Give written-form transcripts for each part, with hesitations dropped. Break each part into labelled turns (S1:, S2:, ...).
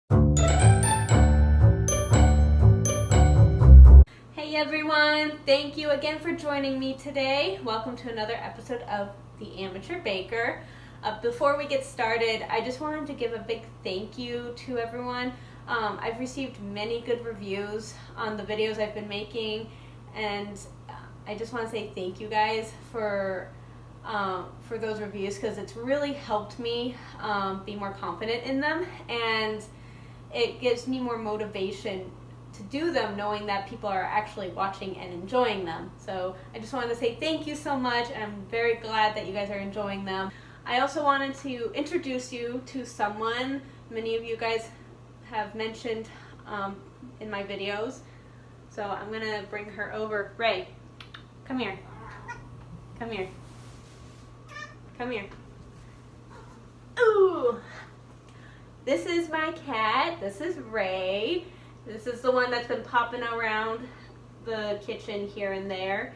S1: Hey everyone, thank you again for joining me today. Welcome to another episode of The Amateur Baker. Before we get started, I just wanted to give a big thank you to everyone. I've received many good reviews on the videos I've been making, and I just want to say thank you guys for those reviews, because it's really helped me be more confident in them, and it gives me more motivation to do them, knowing that people are actually watching and enjoying them. So I just wanted to say thank you so much, and I'm very glad that you guys are enjoying them. I also wanted to introduce you to someone many of you guys have mentioned in my videos. So I'm gonna bring her over. Ray, come here. Come here. Come here. Ooh! This is my cat. This is Ray. This is the one that's been popping around the kitchen here and there.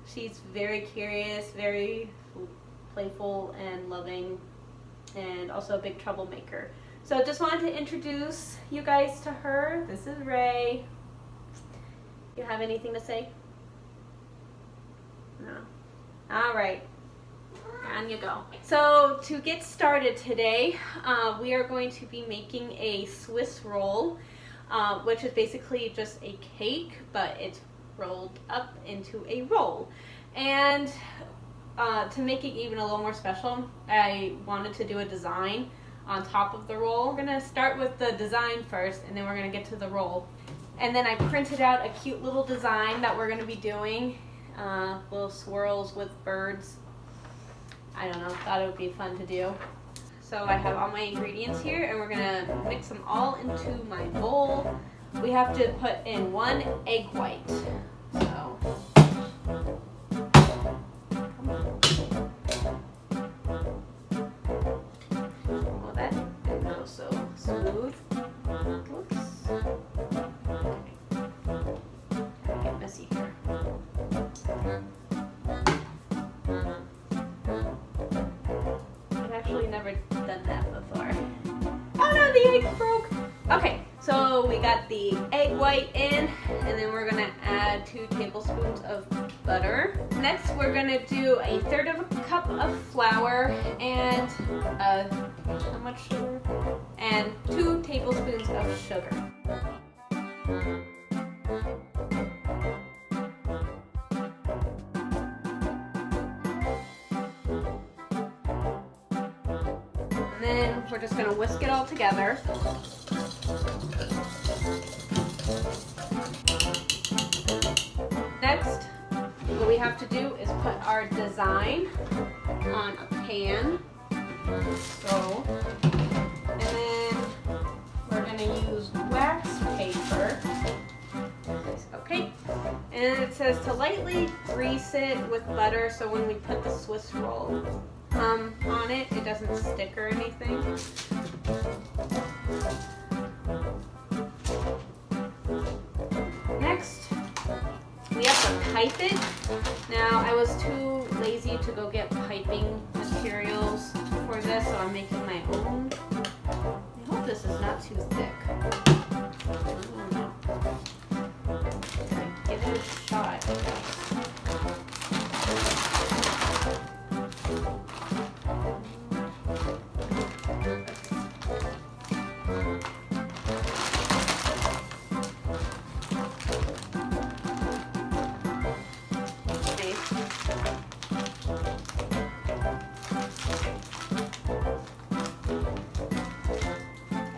S1: She's very curious, very playful and loving, and also a big troublemaker. So just wanted to introduce you guys to her. This is Ray. You have anything to say? No. All right. On you go. So to get started today, we are going to be making a Swiss roll. Which is basically just a cake, but it's rolled up into a roll. And to make it even a little more special, I wanted to do a design on top of the roll. We're gonna start with the design first, and then we're gonna get to the roll. And then I printed out a cute little design that we're gonna be doing, little swirls with birds. I don't know, thought it would be fun to do. So I have all my ingredients here, and we're gonna mix them all into my bowl. We have to put in 1 egg white. So, well, that didn't go so smooth. Oops. Okay. Get messy here. I've actually never done that before. Oh no, the egg broke! Okay, so we got the egg white in, and then we're gonna add 2 tablespoons of butter. Next, we're gonna do 1/3 cup of flour and how much sugar? And 2 tablespoons of sugar. And then we're just going to whisk it all together. Next, what we have to do is put our design on a pan. So, and then we're going to use wax paper. Okay, and it says to lightly grease it with butter, so when we put the Swiss roll on it, it doesn't stick or anything. Next, we have to pipe it. Now, I was too lazy to go get piping materials for this, so I'm making my own. I hope this is not too thick. I don't know. Give it a shot.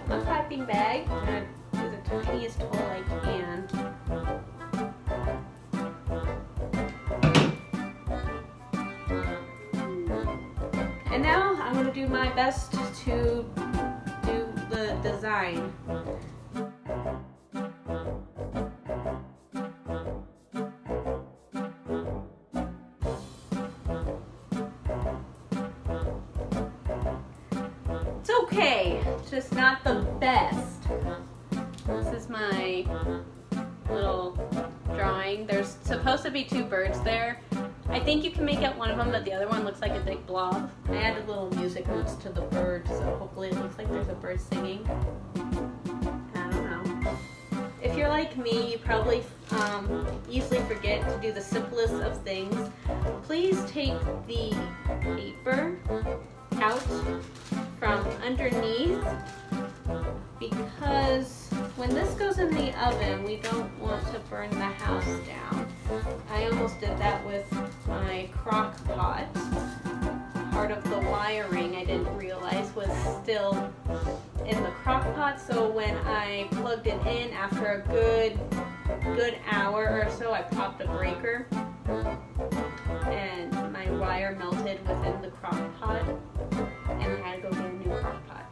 S1: My piping bag. I'm going to do the tiniest hole I can. And now I'm going to do my best to do the design. It's okay, it's just not the best. This is my little drawing. There's supposed to be 2 birds there. I think you can make out one of them, but the other one looks like a big blob. I added little music notes to the bird, so hopefully it looks like there's a bird singing. you're like me, you probably easily forget to do the simplest of things. Please take the paper out from underneath, because when this goes in the oven, we don't want to burn the house down. I almost did that with my crock pot. Part of the wiring I didn't realize was still in the crock pot, so when I plugged it in after a good hour or so, I popped a breaker and my wire melted within the crock pot, and I had to go get a new crock pot.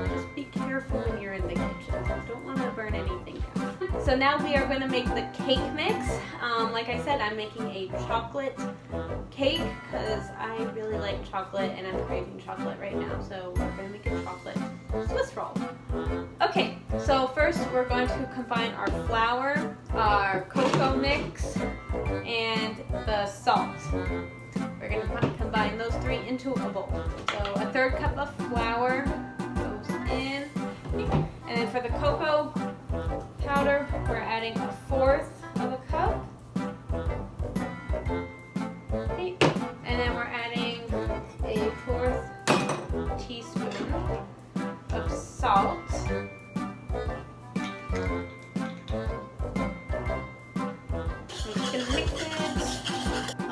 S1: Just be careful when you're in the kitchen. Don't want to burn anything down. So now we are going to make the cake mix. Like I said, I'm making a chocolate cake because I really like chocolate and I'm craving chocolate right now. So we're going to make a chocolate Swiss roll. Okay, so first we're going to combine our flour, our cocoa mix, and the salt. We're going to combine those three into a bowl. So a 1/3 cup of flour goes in, and then for the cocoa powder, we're adding 1/4 of a cup. Okay. And then we're adding a 1/4 teaspoon of salt. I'm just gonna mix it.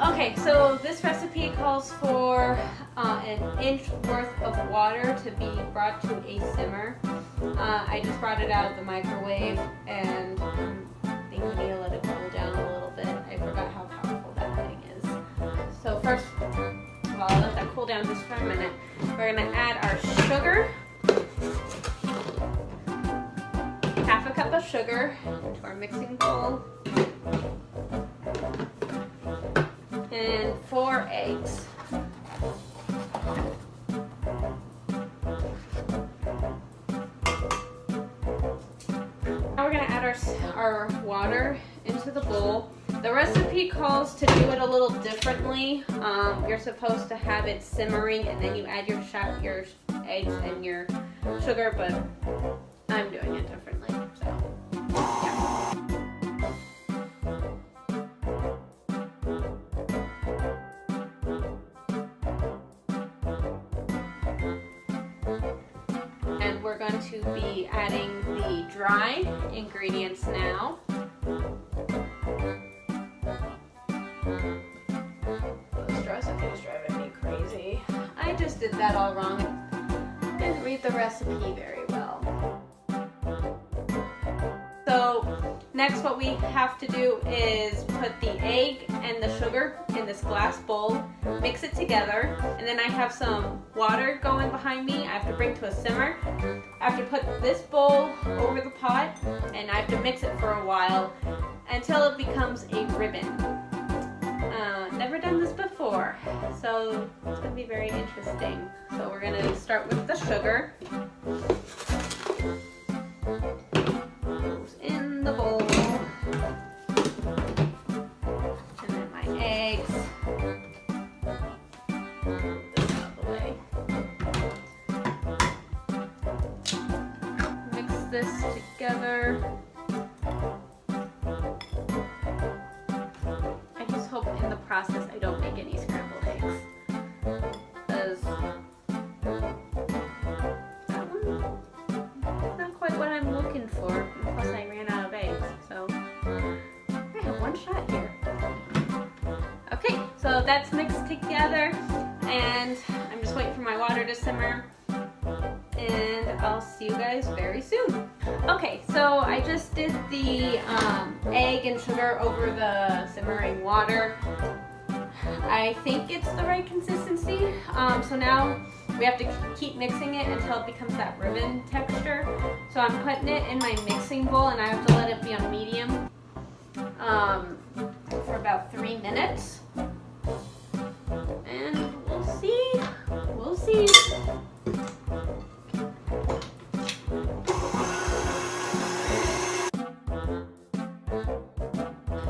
S1: Okay, so this recipe calls for an inch worth of water to be brought to a simmer. I just brought it out of the microwave, and I think we need to let it cool down a little bit. I forgot how powerful that thing is. So first, well, I'll let that cool down just for a minute. We're going to add our sugar. 1/2 cup of sugar into our mixing bowl. And 4 eggs. Now we're going to add our water into the bowl. The recipe calls to do it a little differently. You're supposed to have it simmering and then you add your eggs and your sugar, but I'm doing it differently. So, yeah. And we're going to be adding the dry ingredients now. Those recipes driving me crazy. I just did that all wrong. Didn't read the recipe very well. So next what we have to do is put the egg and the sugar in this glass bowl, mix it together, and then I have some water going behind me. I have to bring to a simmer. I have to put this bowl over the pot, and I have to mix it for a while until it becomes a ribbon. Never done this before, so it's going to be very interesting. So we're going to start with the sugar. Goes in the bowl. And then my eggs. Move this out of the way. Mix this together. In the process I don't make any scrambled eggs, because that one's not quite what I'm looking for, and plus I ran out of eggs, so I have one shot here. Okay, so that's mixed together, and I'm just waiting for my water to simmer, and I'll see you guys very soon. Okay, so I just did the egg and sugar over the simmering water. I think it's the right consistency. So now we have to keep mixing it until it becomes that ribbon texture. So I'm putting it in my mixing bowl, and I have to let it be on medium for about 3 minutes. And we'll see. We'll see.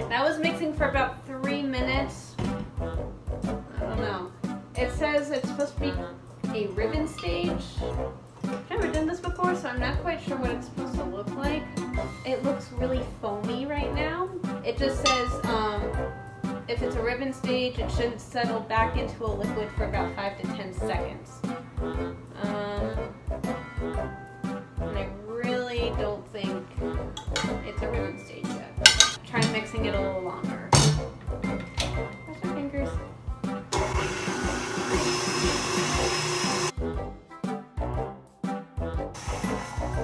S1: That was mixing for about 3 minutes. I don't know. It says it's supposed to be a ribbon stage. I've never done this before, so I'm not quite sure what it's supposed to look like. it looks really foamy right now. It just says if it's a ribbon stage, it should settle back into a liquid for about 5 to 10 seconds. And I really don't think it's a ribbon stage yet. Try mixing it a little longer. Cross my fingers.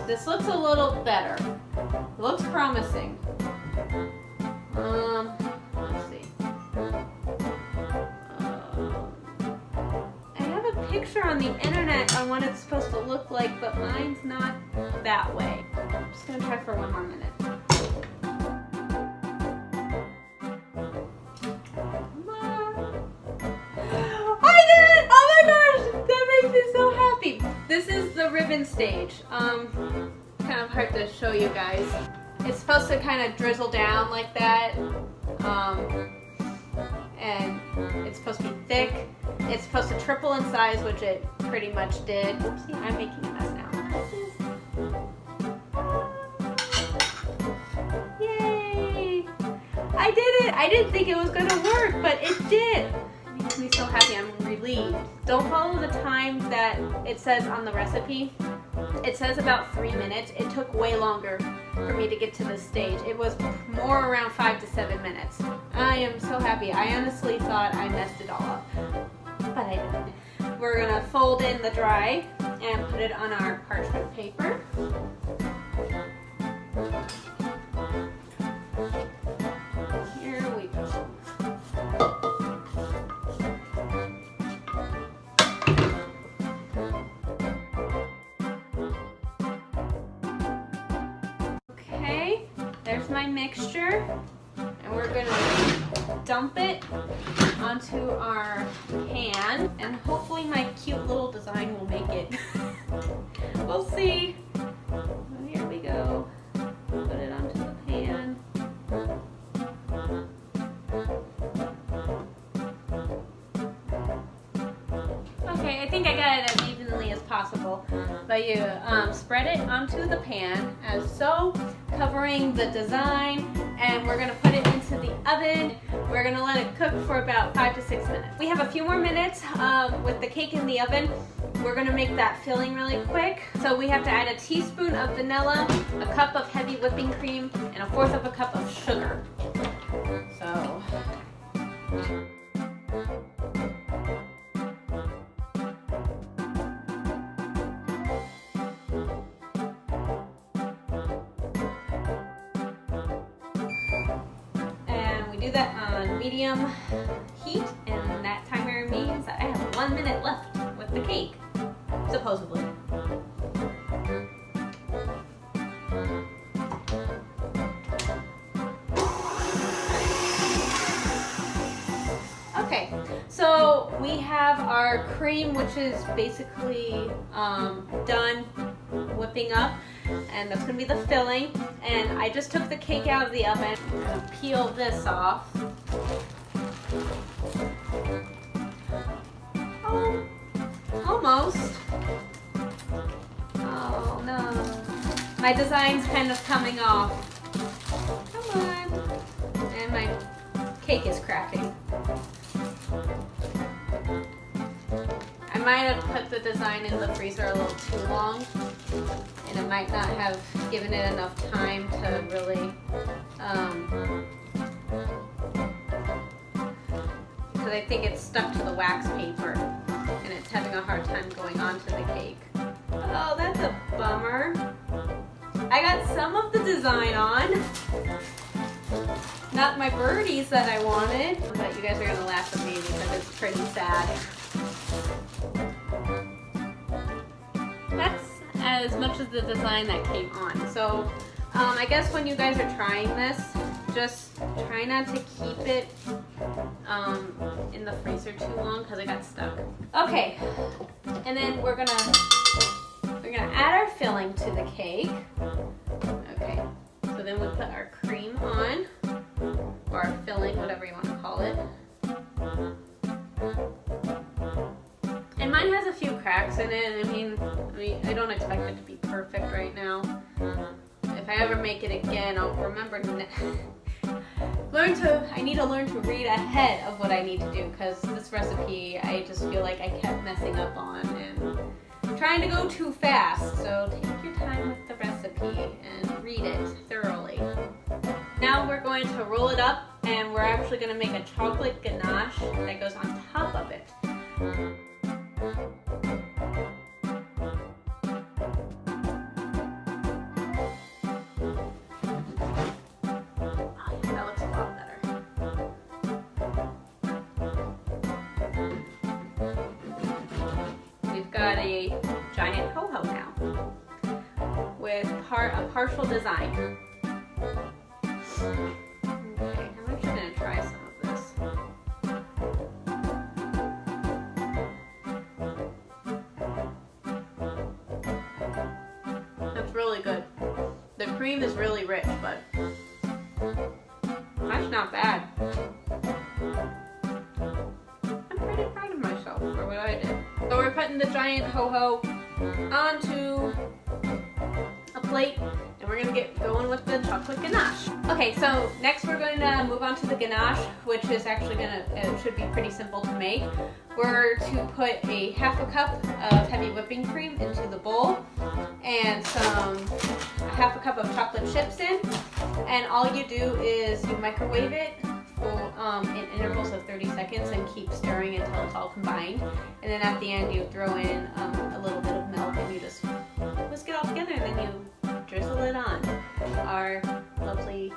S1: This looks a little better. It looks promising. Let's see. I have a picture on the internet on what it's supposed to look like, but mine's not that way. I'm just gonna try for one more minute. Come on. I did it! Oh my gosh! That makes me so happy. This is the ribbon stage. Kind of hard to show you guys. It's supposed to kind of drizzle down like that. And it's supposed to be thick. It's supposed to triple in size, which it pretty much did. Oopsie, I'm making a mess now. Yay! I did it! I didn't think it was going to work, but it did. It makes me so happy. I'm relieved. Don't follow the time that it says on the recipe. It says about 3 minutes. It took way longer for me to get to this stage. It was more around 5 to 7 minutes. I am so happy. I honestly thought I messed it all up, but I didn't. We're gonna fold in the dry and put it on our parchment paper. Here we go. There's my mixture, and we're gonna dump it onto our pan, and hopefully my cute little design will make it. We'll see. Here we go. Put it onto the pan. Okay, I think I got it as evenly as possible. But you spread it onto the pan as so, covering the design, and we're gonna put it into the oven. We're gonna let it cook for about 5 to 6 minutes. We have a few more minutes with the cake in the oven. We're gonna make that filling really quick. So we have to add a teaspoon of vanilla, a cup of heavy whipping cream, and 1/4 of a cup of sugar. So. Do that on medium heat, and that timer means that I have 1 minute left with the cake, supposedly. Okay, so we have our cream, which is basically done whipping up, and that's gonna be the filling. And I just took the cake out of the oven. I'm gonna peel this off. Oh, almost. Oh no, my design's kind of coming off. Come on. And my cake is cracking. I might have put the design in the freezer a little too long, and it might not have given it enough time to really, because I think it's stuck to the wax paper, and it's having a hard time going onto the cake. Oh, that's a bummer. I got some of the design on. Not my birdies that I wanted, but you guys are gonna laugh at me because it's pretty sad. That's as much as the design that came on. So I guess when you guys are trying this, just try not to keep it in the freezer too long because it got stuck. Okay, and then we're gonna add our filling to the cake. Okay, so then we put our cream on, or our filling, whatever you want to call it. And mine has a few cracks in it. I mean, I don't expect it to be perfect right now. If if I ever make it again, I'll remember I need to learn to read ahead of what I need to do, because this recipe I just feel like I kept messing up on and trying to go too fast. So take your time with the recipe and read it thoroughly. Now we're going to roll it up, and we're actually going to make a chocolate ganache that goes on top of it. Got a giant ho-ho now with a partial design. Okay, I'm actually going to try some of this. That's really good. The cream is really rich, but that's not bad. I'm pretty proud of myself for what I did. So we're putting the giant ho-ho onto a plate, and we're gonna get going with the chocolate ganache. Okay, so next we're going to move on to the ganache, which is actually it should be pretty simple to make. We're to put a half a cup of heavy whipping cream into the bowl, and half a cup of chocolate chips in, and all you do is you microwave it in intervals of 30 seconds and keep stirring until it's all combined. And then at the end you throw in a little bit of milk, and you just whisk it all together, and then you drizzle it on our lovely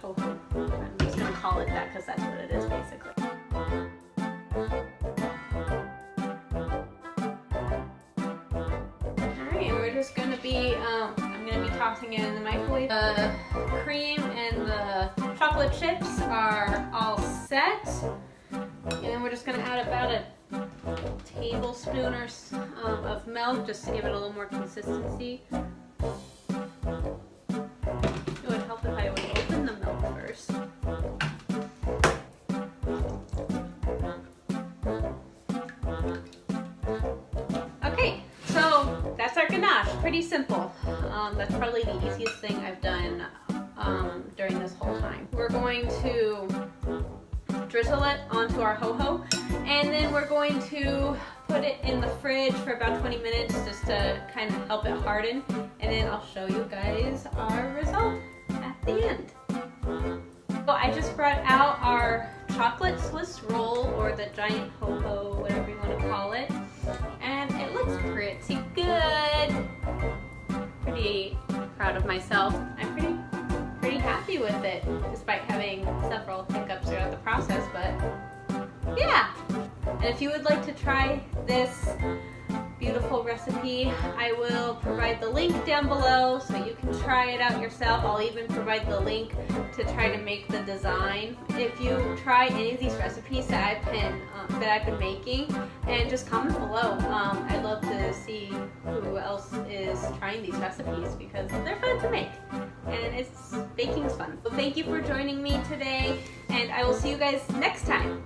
S1: ho-ho. I'm just going to call it that because that's what it is basically. Alright, we're just going to be, I'm going to be tossing it in the microwave. The cream and the chocolate chips are all set, and then we're just going to add about a tablespoon of milk just to give it a little more consistency. It would help if I would open the milk first. Okay, so that's our ganache. Pretty simple. That's probably the easiest thing I've done during this whole time. We're going to drizzle it onto our ho-ho, and then we're going to put it in the fridge for about 20 minutes just to kind of help it harden, and then I'll show you guys our result at the end. So I just brought out our chocolate Swiss roll, or the giant ho-ho, whatever you want to call it, and it looks pretty good. Pretty proud of myself. I'm pretty happy with it, despite having several hiccups throughout the process, but yeah. And if you would like to try this beautiful recipe, I will provide the link down below so you can try it out yourself. I'll even provide the link to try to make the design. If you try any of these recipes that I've been making, and just comment below. I'd love to see who else is trying these recipes, because they're fun to make, and baking's fun. So thank you for joining me today, and I will see you guys next time.